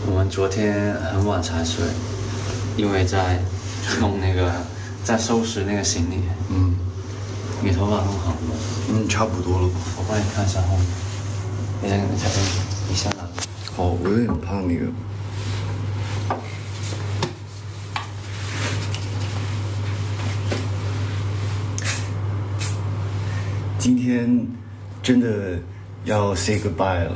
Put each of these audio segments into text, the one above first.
我们昨天很晚才睡，因为在弄那个，在收拾那个行李。你头发弄好了吗？差不多了吧。我帮你看一下后面。你下来。哦，我有点怕那个。今天真的要 say goodbye 了。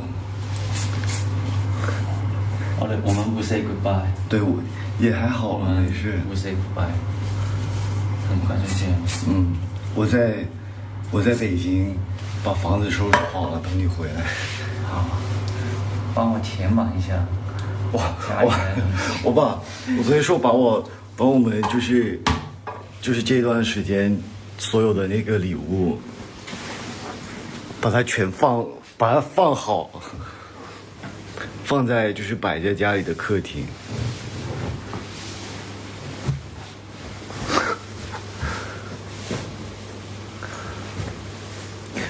我们不 say goodbye。对，我也还好了，没事。不 say goodbye， 很快就见。我在北京把房子收拾好了，等你回来。好，帮我填满一下。我昨天说把我们就是这段时间所有的那个礼物，把它放好，放在就是摆在家里的客厅。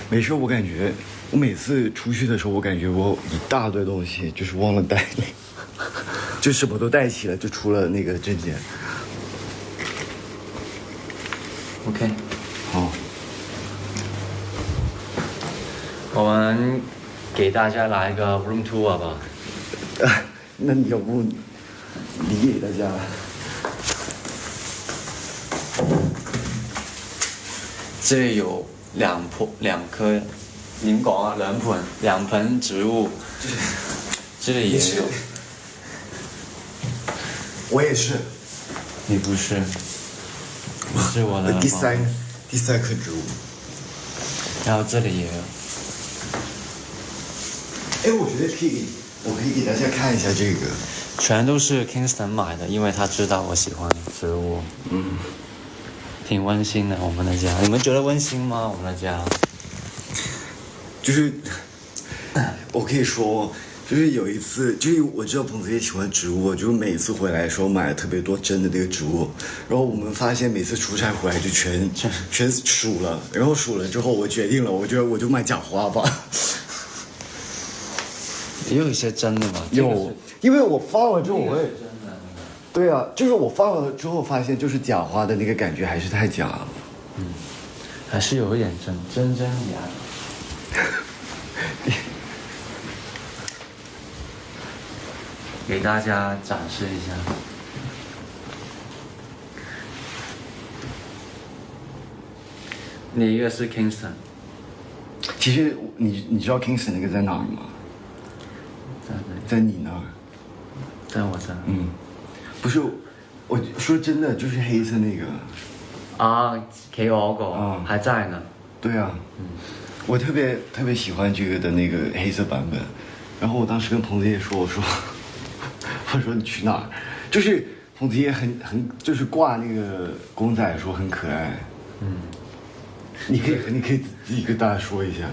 没事，我感觉我每次出去的时候，我感觉我一大堆东西就是忘了带，就什么都带齐了，就除了那个证件。OK， 好，我们给大家来一个 room tour 吧。那你要不你给大家？这里有两棵，你们讲啊，两盆植物，这里也有。我也是。你不是？你是我的第三棵植物。然后这里也有。哎，我觉得我可以给大家看一下这个。全都是 Kingston 买的，因为他知道我喜欢植物。挺温馨的，我们的家。你们觉得温馨吗？我们的家。就是我可以说，就是有一次，就是我知道彭子也喜欢植物，就是每次回来的时候买了特别多真的那个植物，然后我们发现每次出差回来就全数了，然后数了之后我决定了，我觉得我就买假花吧。也有一些真的嘛。有，因为我放了之后我会。对啊，就是我放了之后发现，就是假花的那个感觉还是太假了。还是有一点真假。给大家展示一下。哪一个是 Kingston？ 其实你知道 Kingston 那个在哪儿吗？在你那儿。在我这儿。不是，我说真的，就是黑色那个。啊，给我个，还在呢。对啊。我特别喜欢这个的那个黑色版本，然后我当时跟彭子叶说，我说你去哪儿？就是彭子叶很就是挂那个公仔说很可爱。你可以自己跟大家说一下。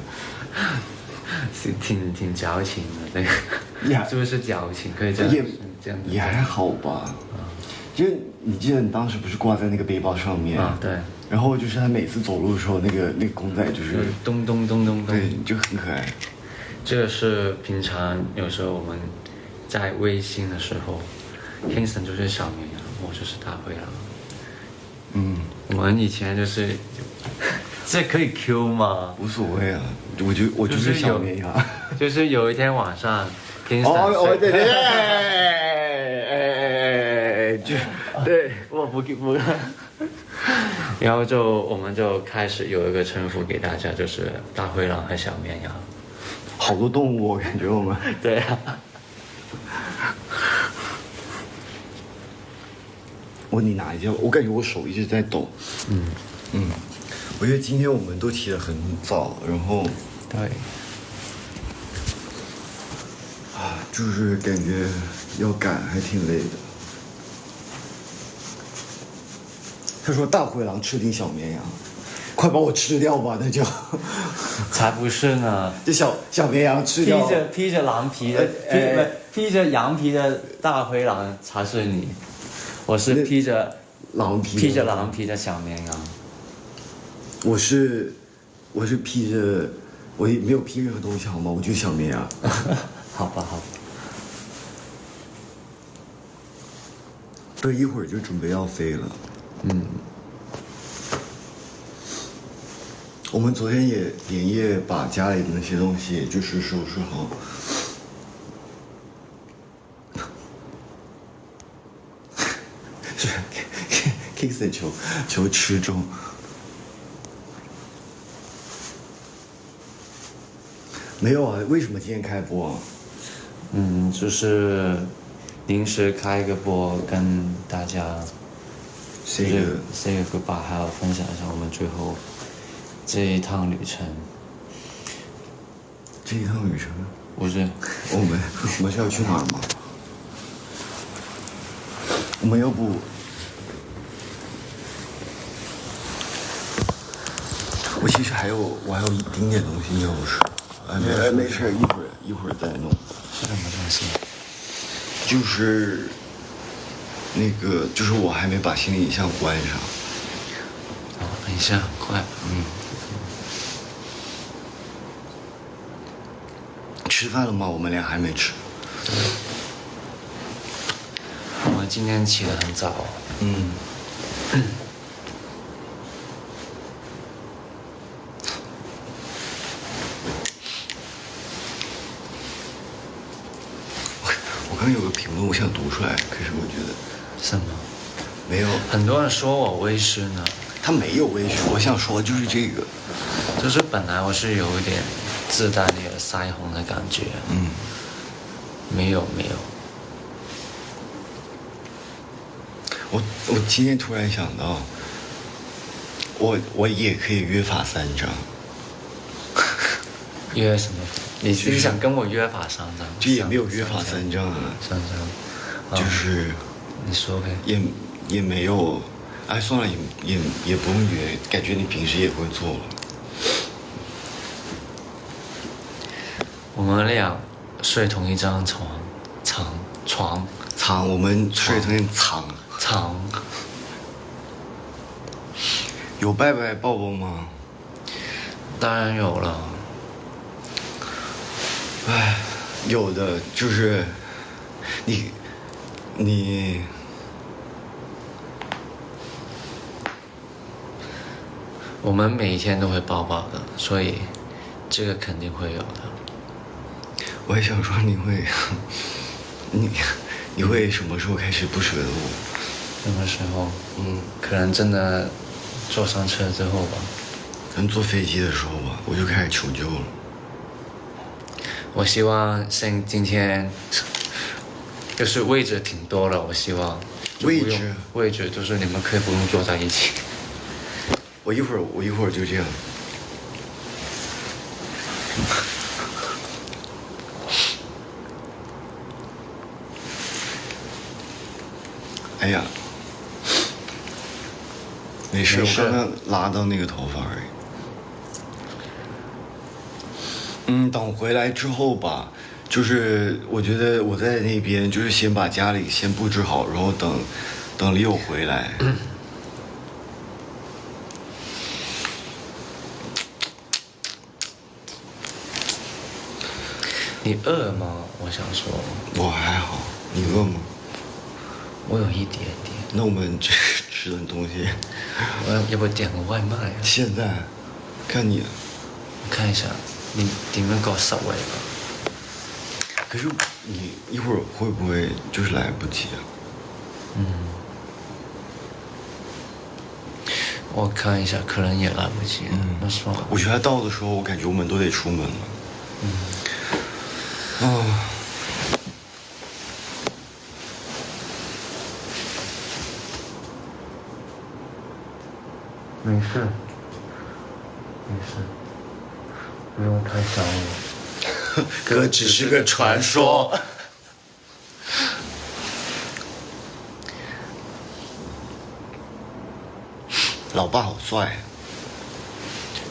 是挺矫情的那个。是不是矫情？可以这样。也还好吧。就是你记得你当时不是挂在那个背包上面？对。然后就是他每次走路的时候，那个公仔就是咚咚咚咚咚，对，就很可爱。这个是平常有时候我们在微信的时候 ，Kingston 就是小绵羊，我就是大灰狼。我们以前就是，这可以 Q 吗？无所谓啊，我就是小绵羊。就是有一天晚上 ，Kingston 对，我不。然后我们就开始有一个称呼给大家，就是大灰狼和小绵羊。好多动物，我感觉我们。对啊。你拿一下，我感觉我手一直在抖。我觉得今天我们都起得很早，然后。对。就是感觉要赶，还挺累的。他说大灰狼吃定小绵羊，快把我吃掉吧，那就。才不是呢！就小绵羊吃掉。披着狼皮的，披着羊皮的大灰狼才是你，我是披着狼皮的小绵羊。我是披着，我也没有披任何东西好吗？我就小绵羊。好吧。对，一会儿就准备要飞了。我们昨天也连夜把家里的那些东西，也就是收拾好。是 Kingston 求吃中。没有啊，为什么今天开播啊？就是临时开一个播，跟大家 say个 goodbye， 还有分享一下我们最后这一趟旅程。这一趟旅程，不是，我们是要去哪儿吗？我们要不，我其实我还有一丁点东西要吃。没事，一会儿再弄。是什么东西？就是那个，就是我还没把行李箱关上。等一下，快。吃饭了吗？我们俩还没吃。我今天起得很早。我刚有个评论，我想读出来，可是我觉得什么？没有。很多人说我微醺呢。他没有微醺，我想说的就是这个。就是本来我是有一点自带那个腮红的感觉。没有。我今天突然想到，我也可以约法三章。约什么？你想跟我约法三章？这也没有约法三章啊。三章，就是你说呗。也没有，哎，算了，也不用约，感觉你平时也会做了。我们俩睡同一张床，我们睡同一床。有拜抱吗？当然有了。哎，有的就是你我们每一天都会抱抱的，所以这个肯定会有的。我也想说你会什么时候开始不舍得我？什么时候？可能真的坐上车之后吧。可能坐飞机的时候吧，我就开始求救了。我希望像今天就是位置挺多的，我希望位置就是你们可以不用坐在一起。我一会儿就这样。哎呀，没事，我刚刚拉到那个头发而已。等我回来之后吧，就是我觉得我在那边就是先把家里先布置好，然后等李友回来。你饿吗？我想说。我还好，你饿吗？我有一点点。那我们吃点东西。我要不点个外卖啊？现在，看你。我看一下，你點樣個實惠吧？可是你一会儿会不会就是来不及啊？我看一下，可能也来不及。那算了。我觉得到的时候，我感觉我们都得出门了。没事，不用太想我。哥只是个传说。老爸好帅。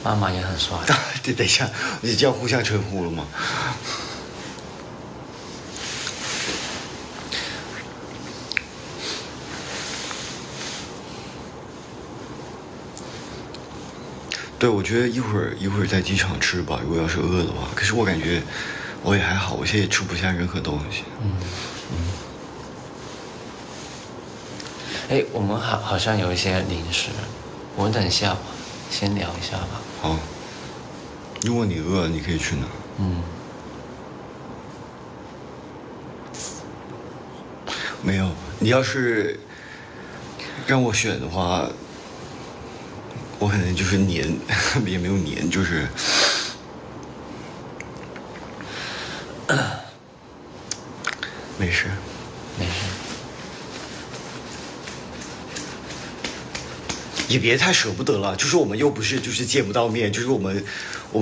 妈妈也很帅。等一下，你这样互相称呼了吗？对，我觉得一会儿在机场吃吧，如果要是饿的话。可是我感觉我也还好，我现在也吃不下任何东西。哎，我们好像有一些零食，我们等一下吧，先聊一下吧。好，如果你饿，你可以去拿。没有，你要是让我选的话，我可能就是黏，也没有黏，就是没事，没事。也别太舍不得了。就是我们又不是就是见不到面，就是我们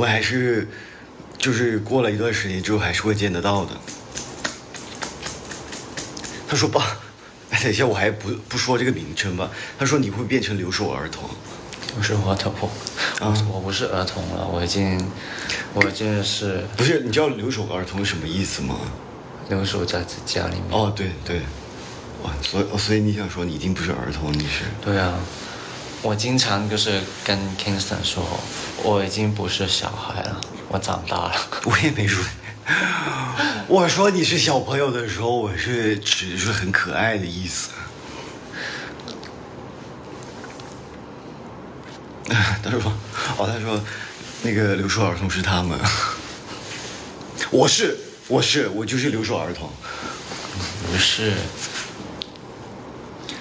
还是就是过了一段时间之后还是会见得到的。他说爸，等一下我还不说这个名称吧。他说你会变成留守儿童。留守儿童，我不是儿童了，我已经是不是？你知道留守儿童是什么意思吗？留守在家里面。哦，对对，哇，所以你想说你已经不是儿童，你是？对啊，我经常就是跟 Kingston 说，我已经不是小孩了，我长大了。我也没说。我说你是小朋友的时候，我是只是很可爱的意思。他说，那个留守儿童是他们。我就是留守儿童。不是。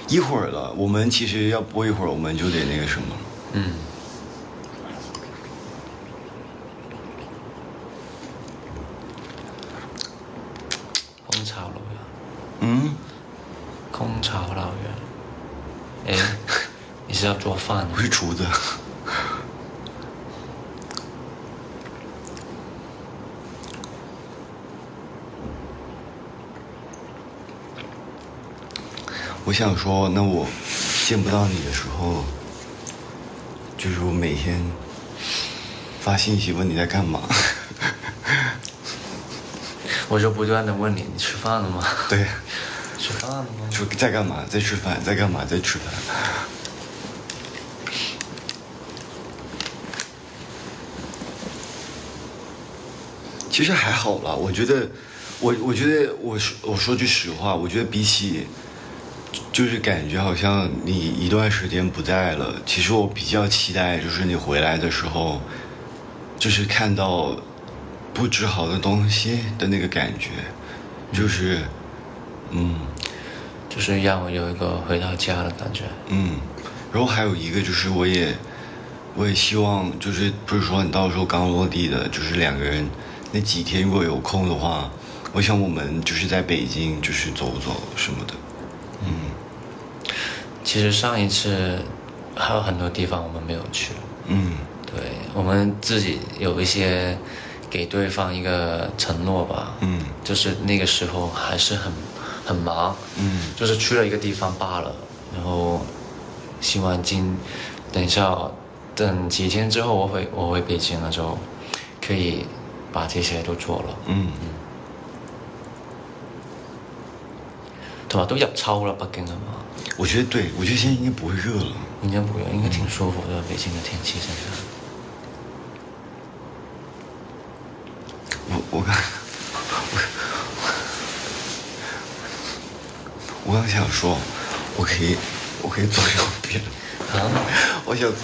一会儿了，我们其实要播一会儿，我们就得那个什么。空巢老人。空巢老人。哎，你是要做饭的？我是厨子。我想说，那我见不到你的时候，就是我每天发信息问你在干嘛。我就不断的问你，你吃饭了吗？对，吃饭了吗？说在干嘛？在吃饭？在干嘛？在吃饭。其实还好啦，我觉得，我说句实话，我觉得比起，就是感觉好像你一段时间不在了，其实我比较期待就是你回来的时候，就是看到布置好的东西的那个感觉，就是，就是让我有一个回到家的感觉。然后还有一个就是我也希望就是不是说你到时候刚落地的，就是两个人那几天如果有空的话，我想我们就是在北京就是走走什么的。其实上一次还有很多地方我们没有去。对，我们自己有一些给对方一个承诺吧。就是那个时候还是很忙。就是去了一个地方罢了。然后希望等一下等几天之后我回北京了之后，可以把这些都做了。同埋都入秋了，北京係嘛？我觉得对，我觉得现在应该不会热了。應該不會，應該挺舒服的。北京的天氣現在。我刚想说，我可以坐右边。我想坐。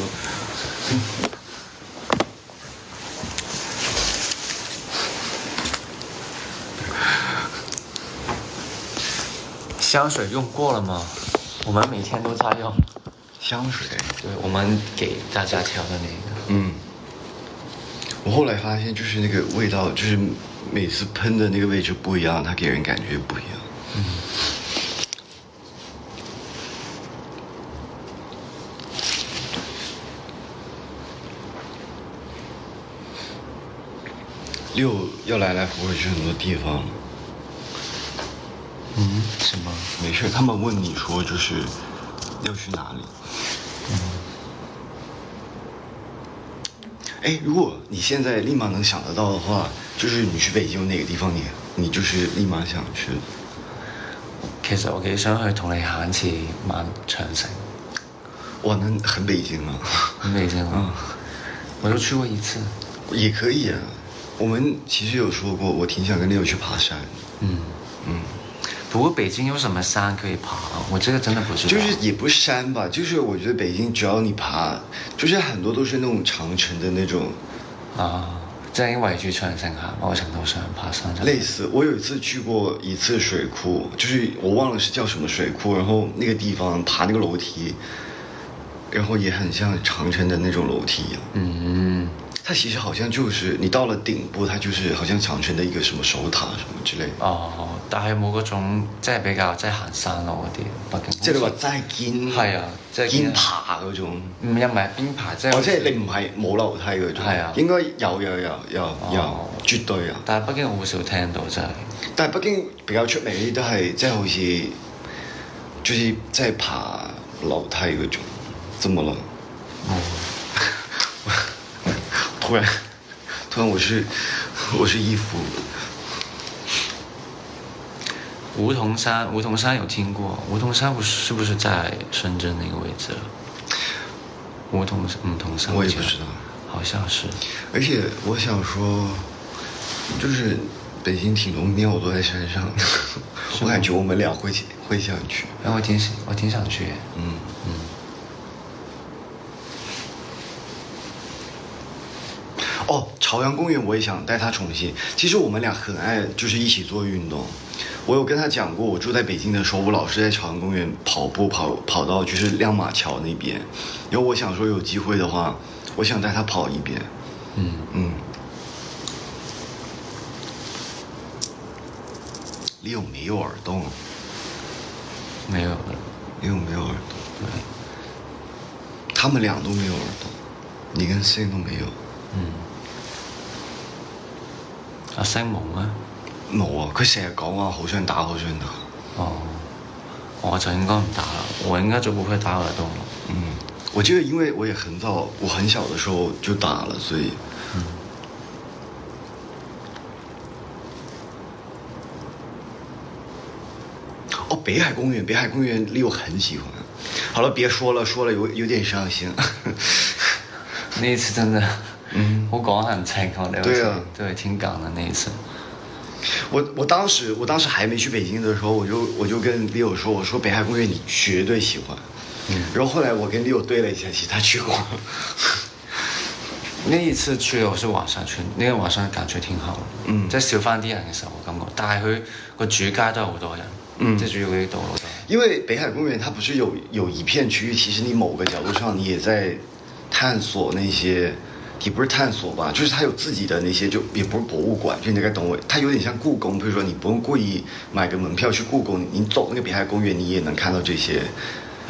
香水用过了吗？我们每天都在用。香水？对，我们给大家调的那个。我后来发现，就是那个味道，就是每次喷的那个位置不一样，它给人感觉不一样。六要来回回去很多地方。什么？没事，他们问你说就是要去哪里。如果你现在立马能想得到的话，就是你去北京有哪个地方你就是立马想去的？其實我幾想去同你行一次晚長城。哇，那很北京啊！很北京啊！我就去过一次。也可以啊，我们其实有说过，我挺想跟六去爬山。不过北京有什么山可以爬？我这个真的不知道。就是也不是山吧，就是我觉得北京只要你爬，就是很多都是那种长城的那种。正因為住長城下，某程度上爬山类似，我有一次去过一次水库，就是我忘了是叫什么水库，然后那个地方爬那个楼梯，然后也很像长城的那种樓梯一樣。它其實好像就是你到了頂部，它就是好像長城的一個什麼守塔什麼之類。但係冇嗰種即係比較即係行山路嗰啲，北京。即係你話真係堅係啊，即係堅爬嗰種。又唔係邊爬，即係。即係你唔係冇樓梯嗰種。係啊。應該有，絕對有。但係北京好少聽到真係。但係北京比較出名啲都係即係好似，就是即係爬樓梯嗰種。怎麼了？突然我是衣服。梧桐山有聽過，梧桐山是不是在深圳那個位置？梧桐山我也不知道，好像是。而且我想說，就是北京挺多廟都在山上，我感覺我們倆會想去。我挺想去。朝陽公園我也想帶他重新。其實我們倆很愛就是一起做運動。我有跟他講過，我住在北京的時候，我老是在朝陽公園跑步，跑到就是亮馬橋那邊。然後我想說有機會的話，我想帶他跑一遍。Leo 沒有耳洞。沒有。Leo 沒有耳洞。對。他們倆都沒有耳洞，你跟 C 都沒有。阿星冇咩？冇啊！佢成日講話好想打。我就應該唔打了，我應該就不會打耳洞了。我記得因為我也很早，我很小的時候就打了，所以。北海公園 Leo 很喜歡。好了，別說了有點傷心。那一次真的。我講很清楚，對啊，對，挺趕的那一次。我當時還沒去北京的時候，我就跟 Leo 說，我說北海公園你絕對喜歡。然後後來我跟 Leo 對了一下，其實他去過。那一次去我是晚上去，那個晚上感覺挺好。即係少翻啲人嘅時候，我感覺，但係佢個主街都有好多人，即係主要嗰啲道路都。因為北海公園它不是有一片區域，其實你某個角度上你也在探索那些。也不是探索吧，就是它有自己的那些，就也不是博物館，就你大概懂我，它有點像故宮。比如說你不用故意買個門票去故宮，你走那個北海公園，你也能看到這些，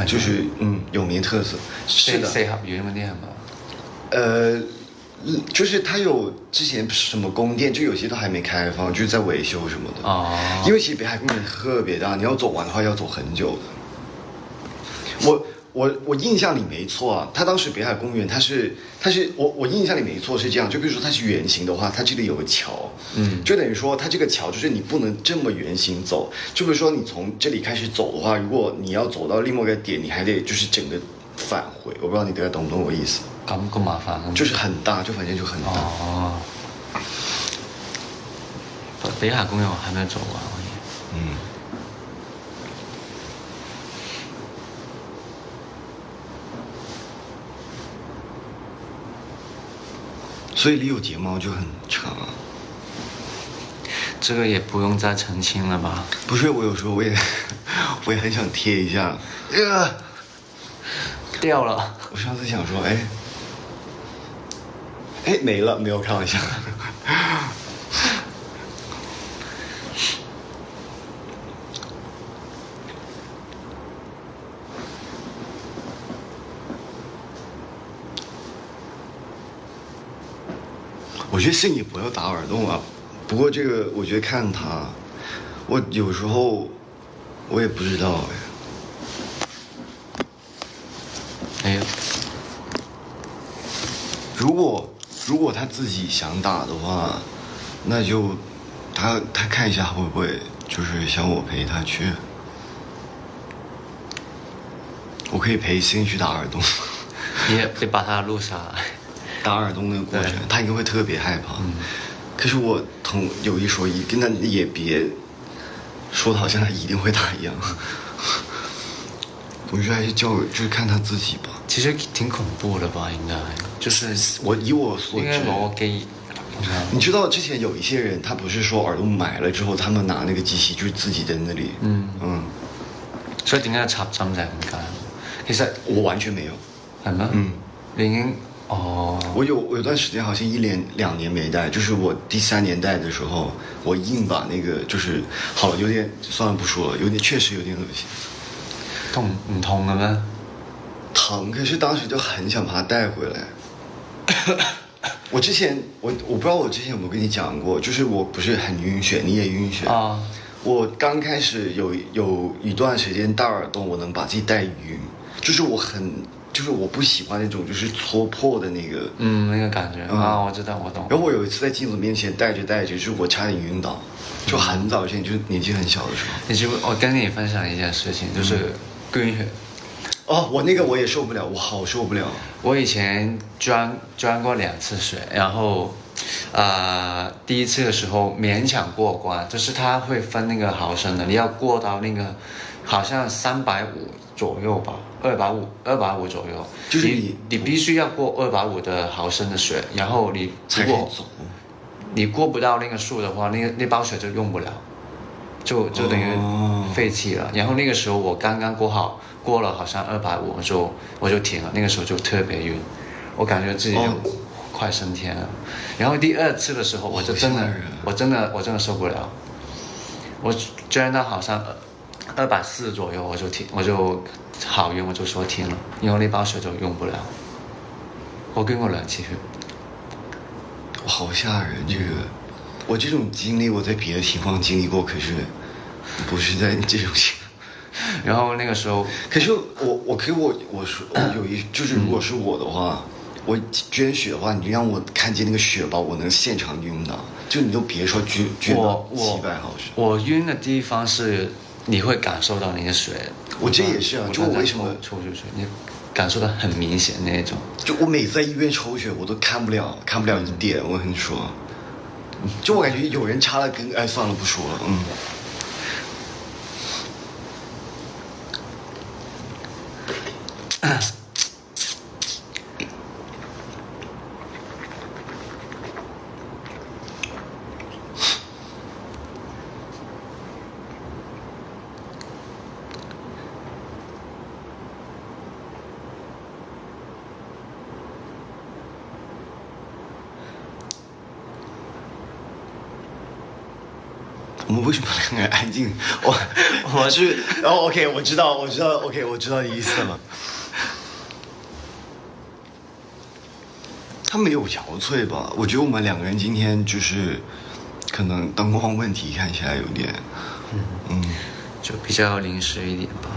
就是有名特色。是的。四合院嗰啲係嘛？就是它有之前什麼宮殿，就有些都還沒開放，就是在維修什麼的。因為其實北海公園特別大，你要走完的話要走很久的。我印象裡沒錯啊，他當時北海公園，它是我印象裡沒錯是這樣，就比如說它是圓形的話，它這裡有個橋，就等於說它這個橋就是你不能這麼圓形走，就比如說你從這裡開始走的話，如果你要走到另外一個點，你還得就是整個返回，我不知道你大概懂不懂我意思？咁麻煩。就是很大，就反正就很大。北海公園我還沒走完。所以Leo睫毛就很長。這個也不用再澄清了吧？不是，我有時候我也很想貼一下。掉了。我上次想說，沒了，沒有，開玩笑。我覺得是你不要打耳洞啊，不過這個我覺得看他，我有時候我也不知道如果他自己想打的話，那就他看一下會不會就是想我陪他去，我可以陪心去打耳洞。你把他錄下來。打耳洞那個過程，他應該會特別害怕。可是我有一說一，跟他也別说的好像他一定会打一样。我觉得还是就是看他自己吧。其实挺恐怖的吧，应该就是以我所知，应该我给。你知道之前有一些人，他不是说耳朵埋了之后，他們拿那個機器就是自己在那裡，所以點解要插針就係咁解？其實我完全沒有，係咩？你已經我有段時間好像1年2年沒戴，就是我第3年戴的時候，我硬把那個就是好了，有點算了不說了，確實有點惡心。痛唔痛嘅咩？疼，可是當時就很想把它帶回來。我之前我不知道我之前有沒有跟你講過，就是我不是很暈眩，你也暈眩啊。我剛開始有一段時間戴耳洞，我能把自己戴暈，就是我不喜歡那種就是戳破的那個那個感覺啊，我知道我懂。然後我有一次在鏡子面前戴着，就是我差點暈倒，就很早之前，就年紀很小的時候。你知唔知我跟你分享一件事情，就是暈血。我那個我也受不了，我好受不了。我以前鑽過2次水，然後第一次的時候勉強過關，就是它會分那個毫升的，你要過到那個好像350左右吧，250左右，就是你必須要過250的毫升的水，然後你才可以走。你過不到那個數的話，那包水就用不了，就等於廢棄了。然後那個時候我剛剛過了好像250，我就停了，那個時候就特別暈，我感覺自己就快升天了。然後第2次的時候，我真的受不了，我鑽到好像240左右，我就停，我就好暈，我就說停了，因為那包水就用不了。我暈過2次血，好嚇人！這個我這種經歷我在別的情況經歷過，可是不是在這種情況。然後那個時候，可是我說有一就是如果是我的話，我捐血的話，你讓我看見那個血包，我能現場暈倒。就你都別說捐到700毫升。我暈的地方是你會感受到你的水。我這也是啊，就我為什麼抽血，你感受到很明顯那種。就我每次在醫院抽血，我都看不了一點。我跟你說，就我感覺有人插了根，哎，算了，不說了，我們為什麼兩個人安靜？我是OK，我知道 OK， 我知道你意思了。他沒有憔悴吧？我覺得我們兩個人今天就是可能燈光問題看起來有點就比較臨時一點吧。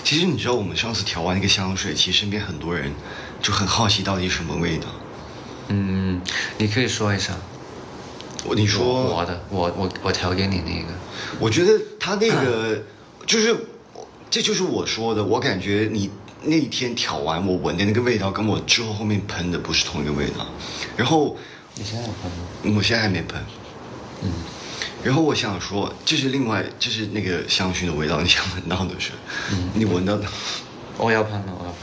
其實你知道我們上次調完那個香水，其實身邊很多人就很好奇到底什麼味道。你可以說一下。你說我調給你那個。我覺得他那個就是這就是我說的，我感覺你那天調完我聞的那個味道跟我之後面噴的不是同一個味道。然後你現在有噴嗎？我現在還沒噴。然後我想說這是那個香薰的味道，你想聞到的是你聞到的。我要噴了。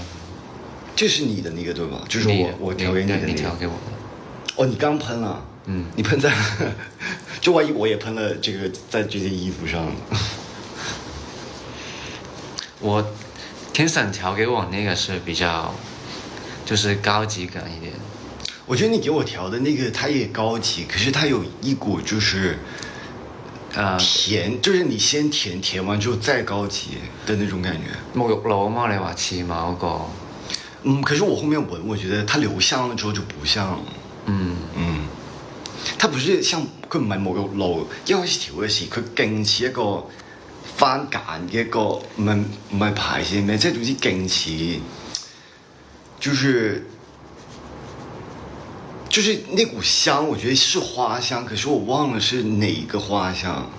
這是你的那個對吧？就是我調給你的那個。你調給我的。你剛噴了。你噴在，就萬一我也噴了這個在這件衣服上。我Kingston調給我那個是比較，就是高級感一點。我覺得你給我調的那個，它也高級，可是它有一股就是，甜，就是你先甜完之後再高級的那種感覺。沐浴露嘛，你話似嘛嗰個。可是我後面聞，我覺得它留香了之後就不像。它不是像佢唔係沐浴露，一開始調嘅時佢勁似一個番梘嘅一個唔係牌子咩，即係總之勁似，就是那股香，我覺得是花香，可是我忘了是哪一個花香。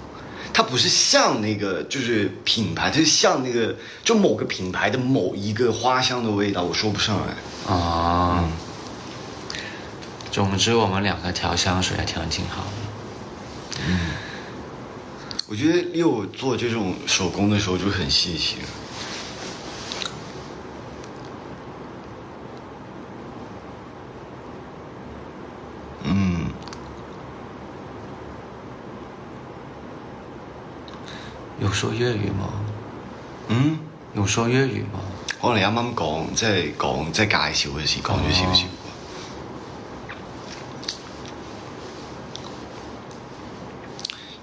它不是像那個就是品牌，它是像那個就某個品牌的某一個花香的味道，我說不上來。總之我們兩個調香水還調得挺好的。我觉得Leo做这种手工的时候就很细心。有說粵語嗎？有說粵語嗎？可能你啱啱講即係介紹嘅時講咗少少。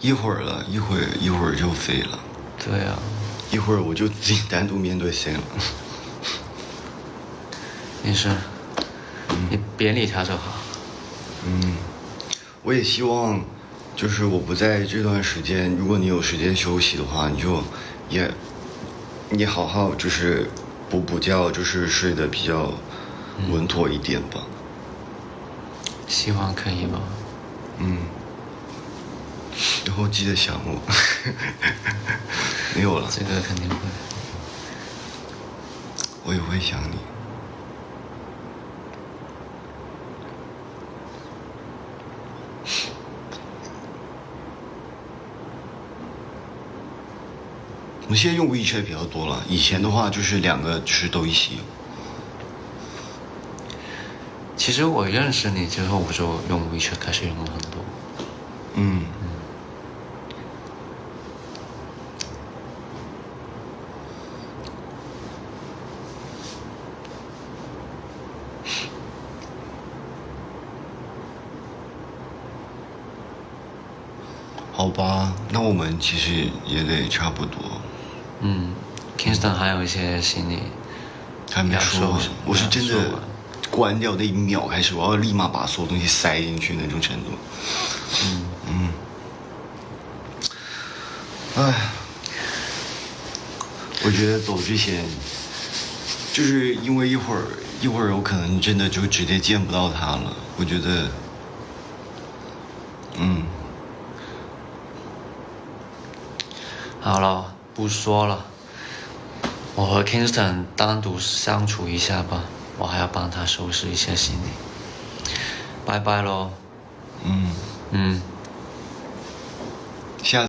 一會兒了，一會兒就飛了。對啊。一會兒我就自己單獨面對線了。沒事，你別理他就好。我也希望，就是我不在這段時間，如果你有時間休息的話，你好好就是補覺，就是睡得比較穩妥一點吧。希望可以吧。然後記得想我。沒有了。這個肯定會。我也會想你。我現在用 WeChat 比較多了，以前的話就是兩個就是都一起用。其實我認識你之後，我就用 WeChat 開始用了很多。好吧，那我們其實也得差不多。Kingston 還有一些心理還沒說完，我是真的關掉那一秒開始，我要立馬把所有東西塞進去那種程度。我覺得走之前，就是因為一會兒我可能真的就直接見不到他了。我覺得，好了，不說了，我和 Kingston 單獨相處一下吧，我還要幫他收拾一下行李。拜拜咯。下